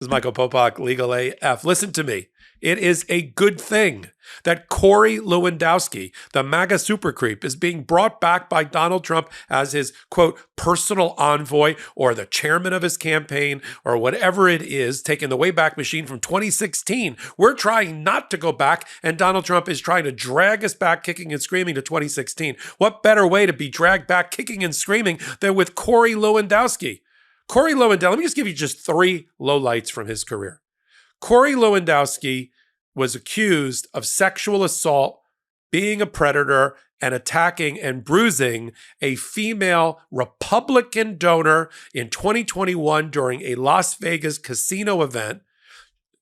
This is Michael Popok, Legal AF. Listen to me. It is a good thing that Corey Lewandowski, the MAGA super creep, is being brought back by Donald Trump as his, quote, personal envoy or the chairman of his campaign or whatever it is, taking the Wayback Machine from 2016. We're trying not to go back, and Donald Trump is trying to drag us back kicking and screaming to 2016. What better way to be dragged back kicking and screaming than with Corey Lewandowski? Corey Lewandowski, let me just give you just 3 lowlights from his career. Corey Lewandowski was accused of sexual assault, being a predator, and attacking and bruising a female Republican donor in 2021 during a Las Vegas casino event.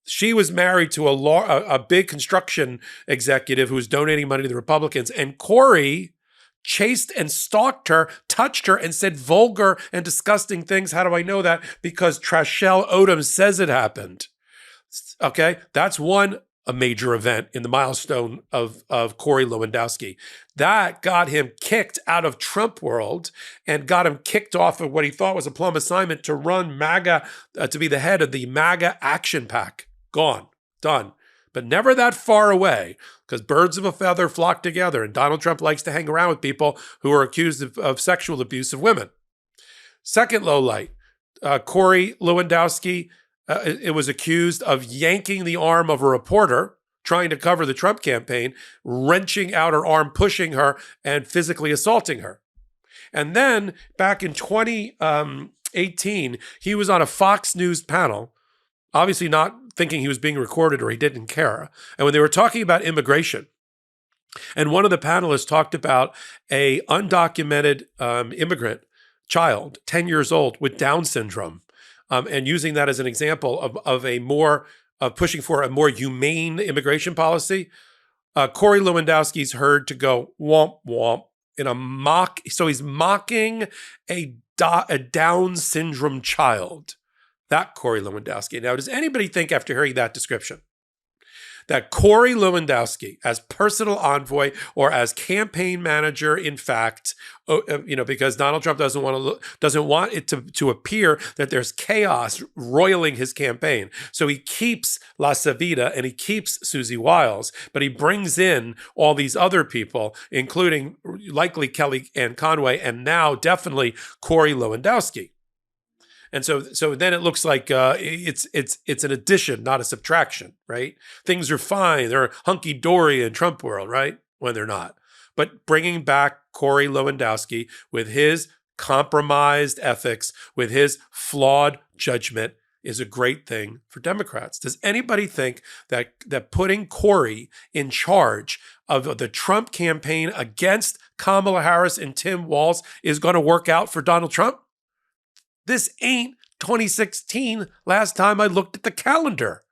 She was married to a big construction executive who was donating money to the Republicans, and Corey chased and stalked her, touched her, and said vulgar and disgusting things. How do I know that? Because Trashelle Odom says it happened. Okay, that's a major event in the milestone of Corey Lewandowski. That got him kicked out of Trump world and got him kicked off of what he thought was a plum assignment to run MAGA, to be the head of the MAGA Action PAC. Gone, done. But never that far away, because birds of a feather flock together, and Donald Trump likes to hang around with people who are accused of sexual abuse of women. Second low light, Corey Lewandowski, it was accused of yanking the arm of a reporter trying to cover the Trump campaign, wrenching out her arm, pushing her, and physically assaulting her. And then back in 2018, he was on a Fox News panel, obviously not thinking he was being recorded or he didn't care. And when they were talking about immigration, and one of the panelists talked about a undocumented immigrant child, 10 years old, with Down syndrome, and using that as an example of pushing for a more humane immigration policy, Corey Lewandowski's heard to go womp womp in a mock. So he's mocking a Down syndrome child. That Corey Lewandowski. Now, does anybody think after hearing that description that Corey Lewandowski, as personal envoy or as campaign manager, in fact, because Donald Trump doesn't want it to appear that there's chaos roiling his campaign. So he keeps La Savita and he keeps Susie Wiles, but he brings in all these other people, including likely Kellyanne Conway and now definitely Corey Lewandowski. And so then it looks like it's an addition, not a subtraction, right? Things are fine. They're hunky-dory in Trump world, right? When they're not. But bringing back Corey Lewandowski with his compromised ethics, with his flawed judgment, is a great thing for Democrats. Does anybody think that putting Corey in charge of the Trump campaign against Kamala Harris and Tim Walz is going to work out for Donald Trump? This ain't 2016 last time I looked at the calendar.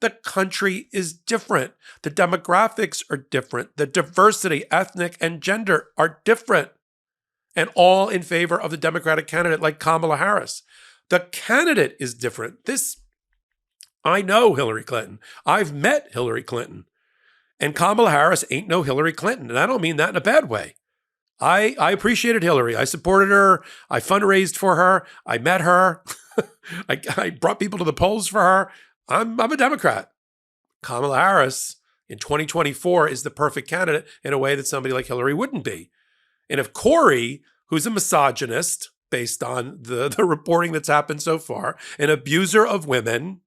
The country is different. The demographics are different. The diversity, ethnic and gender are different. And all in favor of the Democratic candidate like Kamala Harris. The candidate is different. I know Hillary Clinton. I've met Hillary Clinton. And Kamala Harris ain't no Hillary Clinton. And I don't mean that in a bad way. I appreciated Hillary. I supported her. I fundraised for her. I met her. I brought people to the polls for her. I'm a Democrat. Kamala Harris in 2024 is the perfect candidate in a way that somebody like Hillary wouldn't be. And if Corey, who's a misogynist based on the reporting that's happened so far, an abuser of women,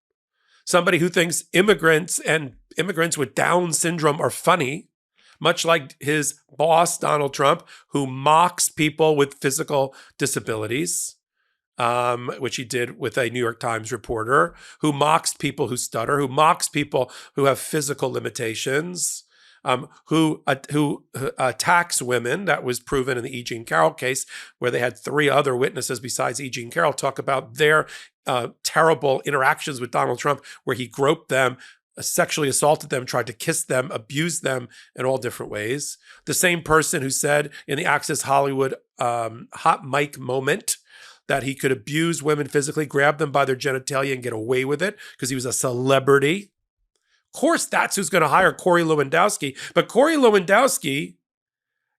somebody who thinks immigrants and immigrants with Down syndrome are funny, much like his boss, Donald Trump, who mocks people with physical disabilities, which he did with a New York Times reporter, who mocks people who stutter, who mocks people who have physical limitations, who attacks women. That was proven in the E. Jean Carroll case, where they had 3 other witnesses besides E. Jean Carroll talk about their terrible interactions with Donald Trump, where he groped them, sexually assaulted them, tried to kiss them, abused them in all different ways. The same person who said in the Access Hollywood hot mic moment that he could abuse women physically, grab them by their genitalia and get away with it because he was a celebrity. Of course, that's who's going to hire Corey Lewandowski. But Corey Lewandowski,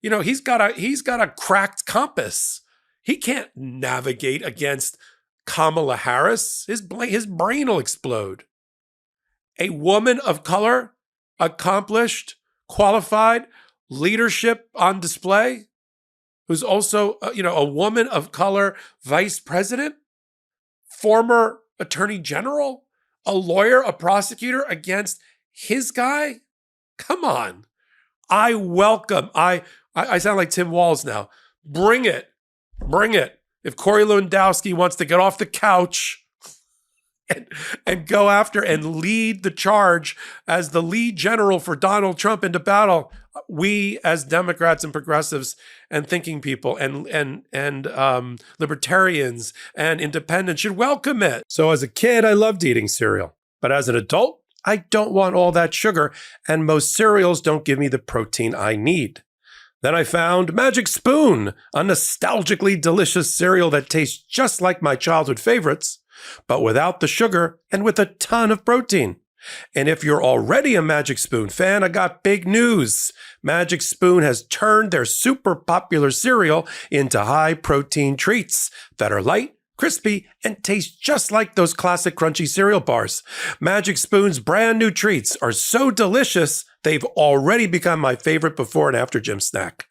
he's got a cracked compass. He can't navigate against Kamala Harris, his brain will explode. A woman of color, accomplished, qualified, leadership on display, who's also, a woman of color vice president, former attorney general, a lawyer, a prosecutor against his guy? Come on. I sound like Tim Walz now. Bring it. Bring it. If Corey Lewandowski wants to get off the couch and go after and lead the charge as the lead general for Donald Trump into battle, we as Democrats and progressives and thinking people and libertarians and independents should welcome it. So as a kid, I loved eating cereal, but as an adult, I don't want all that sugar, and most cereals don't give me the protein I need. Then I found Magic Spoon, a nostalgically delicious cereal that tastes just like my childhood favorites, but without the sugar and with a ton of protein. And if you're already a Magic Spoon fan, I got big news. Magic Spoon has turned their super popular cereal into high-protein treats that are light, crispy, and taste just like those classic crunchy cereal bars. Magic Spoon's brand new treats are so delicious, they've already become my favorite before and after gym snack.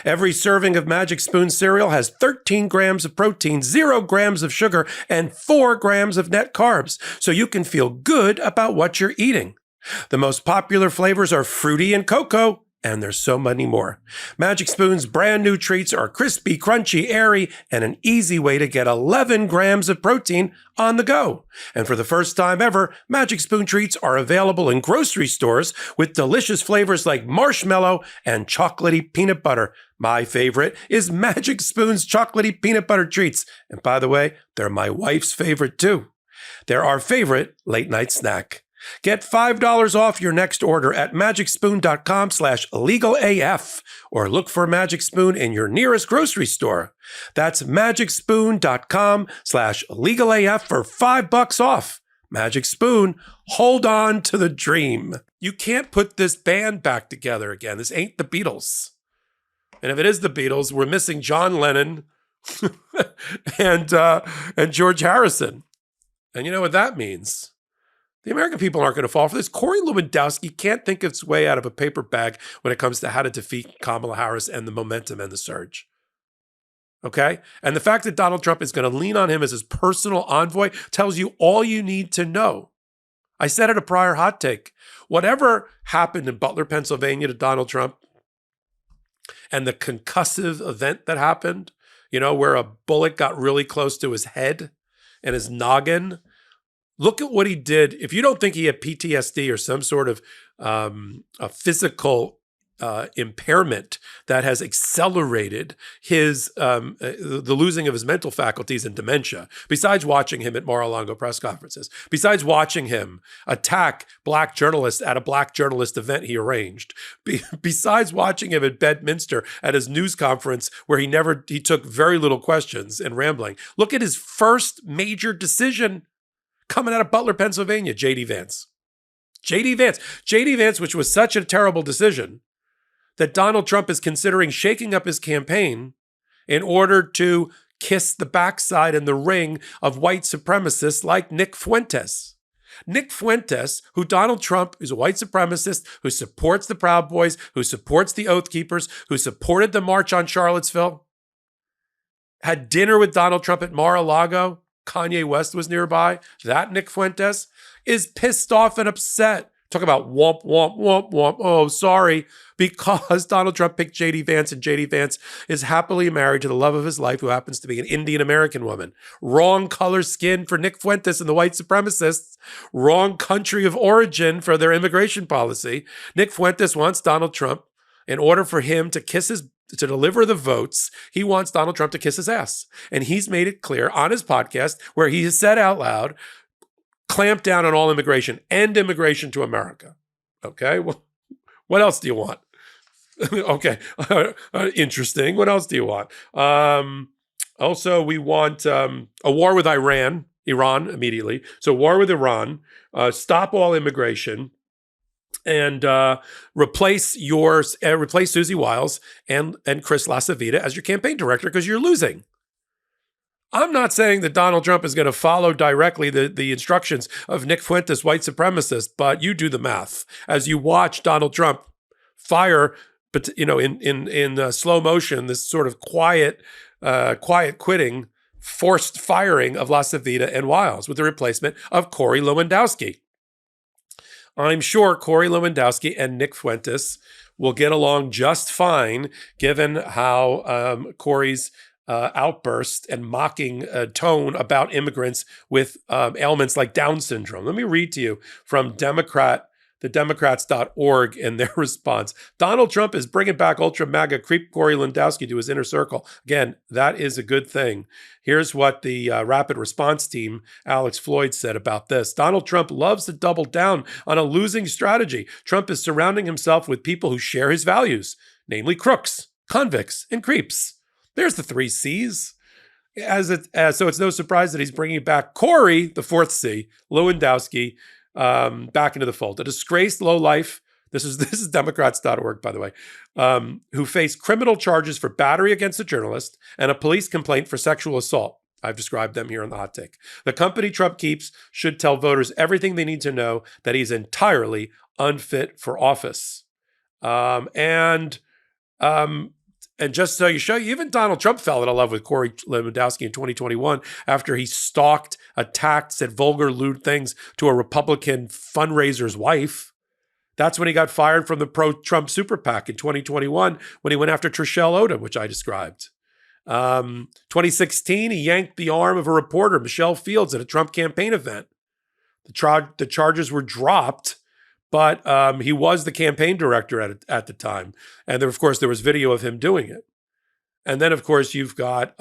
Every serving of Magic Spoon cereal has 13 grams of protein, 0 grams of sugar, and 4 grams of net carbs, so you can feel good about what you're eating. The most popular flavors are fruity and cocoa, and there's so many more. Magic Spoon's brand new treats are crispy, crunchy, airy, and an easy way to get 11 grams of protein on the go. And for the first time ever, Magic Spoon treats are available in grocery stores with delicious flavors like marshmallow and chocolatey peanut butter. My favorite is Magic Spoon's chocolatey peanut butter treats. And by the way, they're my wife's favorite too. They're our favorite late night snack. Get $5 off your next order at magicspoon.com/legalaf or look for Magic Spoon in your nearest grocery store. That's magicspoon.com/legalaf for $5 off. Magic Spoon, hold on to the dream. You can't put this band back together again. This ain't the Beatles. And if it is the Beatles, we're missing John Lennon and George Harrison. And you know what that means? The American people aren't going to fall for this. Corey Lewandowski can't think its way out of a paper bag when it comes to how to defeat Kamala Harris and the momentum and the surge. Okay? And the fact that Donald Trump is going to lean on him as his personal envoy tells you all you need to know. I said at a prior hot take, whatever happened in Butler, Pennsylvania to Donald Trump and the concussive event that happened, where a bullet got really close to his head and his noggin, look at what he did. If you don't think he had PTSD or some sort of a physical impairment that has accelerated his the losing of his mental faculties and dementia, besides watching him at Mar-a-Lago press conferences, besides watching him attack black journalists at a black journalist event he arranged, besides watching him at Bedminster at his news conference where he took very little questions and rambling, look at his first major decision coming out of Butler, Pennsylvania, J.D. Vance. J.D. Vance, which was such a terrible decision that Donald Trump is considering shaking up his campaign in order to kiss the backside and the ring of white supremacists like Nick Fuentes. Nick Fuentes, who Donald Trump is a white supremacist, who supports the Proud Boys, who supports the Oath Keepers, who supported the March on Charlottesville, had dinner with Donald Trump at Mar-a-Lago. Kanye West was nearby. That Nick Fuentes is pissed off and upset. Talk about womp, womp, womp, womp. Oh, sorry. Because Donald Trump picked J.D. Vance, and J.D. Vance is happily married to the love of his life, who happens to be an Indian American woman. Wrong color skin for Nick Fuentes and the white supremacists. Wrong country of origin for their immigration policy. Nick Fuentes wants Donald Trump, in order for him to deliver the votes, he wants Donald Trump to kiss his ass. And he's made it clear on his podcast where he has said out loud, clamp down on all immigration, end immigration to America. Okay, well, what else do you want? Okay, interesting. What else do you want? Also, we want a war with Iran immediately. So war with Iran, stop all immigration, and replace Susie Wiles and Chris LaCivita as your campaign director because you're losing. I'm not saying that Donald Trump is going to follow directly the instructions of Nick Fuentes, white supremacist, but you do the math as you watch Donald Trump fire, but in slow motion, this sort of quiet quitting, forced firing of LaCivita and Wiles with the replacement of Corey Lewandowski. I'm sure Corey Lewandowski and Nick Fuentes will get along just fine, given how Corey's outburst and mocking tone about immigrants with ailments like Down syndrome. Let me read to you from thedemocrats.org and their response. Donald Trump is bringing back ultra MAGA creep Corey Lewandowski to his inner circle. Again, that is a good thing. Here's what the rapid response team, Alex Floyd, said about this. Donald Trump loves to double down on a losing strategy. Trump is surrounding himself with people who share his values, namely crooks, convicts, and creeps. There's the 3 C's. So it's no surprise that he's bringing back Corey, the 4th C, Lewandowski, back into the fold. A disgraced lowlife, this is Democrats.org, by the way, who face criminal charges for battery against a journalist and a police complaint for sexual assault. I've described them here in the hot take. The company Trump keeps should tell voters everything they need to know that he's entirely unfit for office. And just so you show you, even Donald Trump fell in love with Corey Lewandowski in 2021 after he stalked, attacked, said vulgar, lewd things to a Republican fundraiser's wife. That's when he got fired from the pro-Trump super PAC in 2021 when he went after Trishelle Odom, which I described. 2016, he yanked the arm of a reporter, Michelle Fields, at a Trump campaign event. The charges were dropped, but he was the campaign director at the time. And there, of course, there was video of him doing it. And then, of course, you've got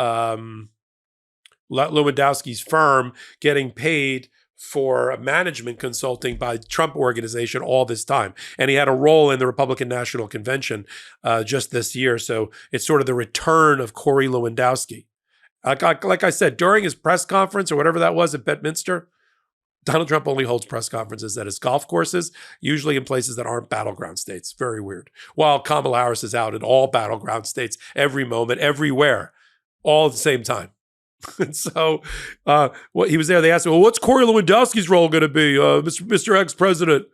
Lewandowski's firm getting paid for management consulting by Trump Organization all this time. And he had a role in the Republican National Convention just this year. So it's sort of the return of Corey Lewandowski. Like I said, during his press conference or whatever that was at Bedminster, Donald Trump only holds press conferences at his golf courses, usually in places that aren't battleground states. Very weird. While Kamala Harris is out in all battleground states, every moment, everywhere, all at the same time. And so he was there. They asked him, well, what's Corey Lewandowski's role going to be, Mr. Ex-President?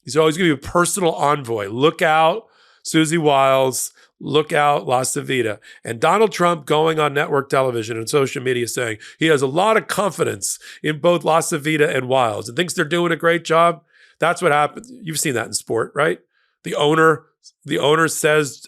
He's always going to be a personal envoy. Look out, Susie Wiles. Look out, LaCivita. And Donald Trump going on network television and social media saying he has a lot of confidence in both LaCivita and Wiles and thinks they're doing a great job. That's what happens. You've seen that in sport, right? The owner says,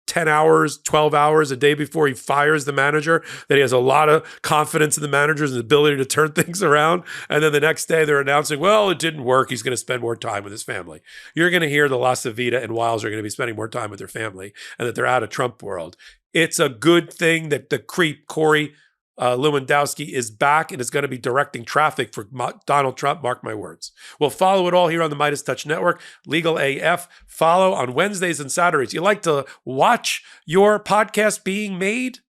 10 hours, 12 hours a day before he fires the manager, that he has a lot of confidence in the manager's ability to turn things around. And then the next day they're announcing, well, it didn't work. He's going to spend more time with his family. You're going to hear the LaCivita and Wiles are going to be spending more time with their family and that they're out of Trump world. It's a good thing that the creep Corey Lewandowski is back and is going to be directing traffic for Donald Trump. Mark my words. We'll follow it all here on the MeidasTouch Network. Legal AF. Follow on Wednesdays and Saturdays. You like to watch your podcast being made?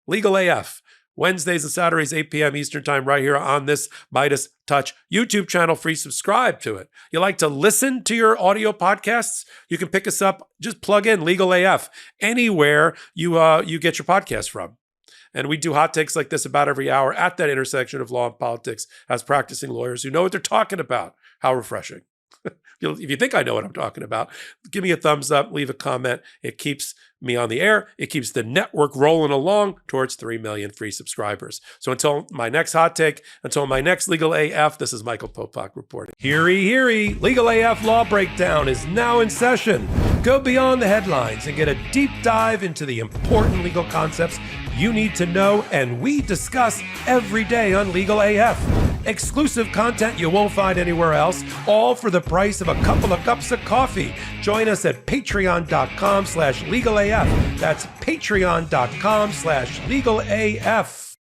Legal AF. Wednesdays and Saturdays, 8 p.m. Eastern Time, right here on this MeidasTouch YouTube channel. Free subscribe to it. You like to listen to your audio podcasts? You can pick us up. Just plug in Legal AF anywhere you get your podcast from. And we do hot takes like this about every hour at that intersection of law and politics as practicing lawyers who know what they're talking about. How refreshing. If you think I know what I'm talking about, give me a thumbs up, leave a comment. It keeps me on the air. It keeps the network rolling along towards 3 million free subscribers. So until my next hot take, until my next Legal AF, this is Michael Popok reporting. Heary, heary, Legal AF Law Breakdown is now in session. Go beyond the headlines and get a deep dive into the important legal concepts you need to know, and we discuss every day on Legal AF. Exclusive content you won't find anywhere else, all for the price of a couple of cups of coffee. Join us at patreon.com/legalaf. That's patreon.com/legalaf.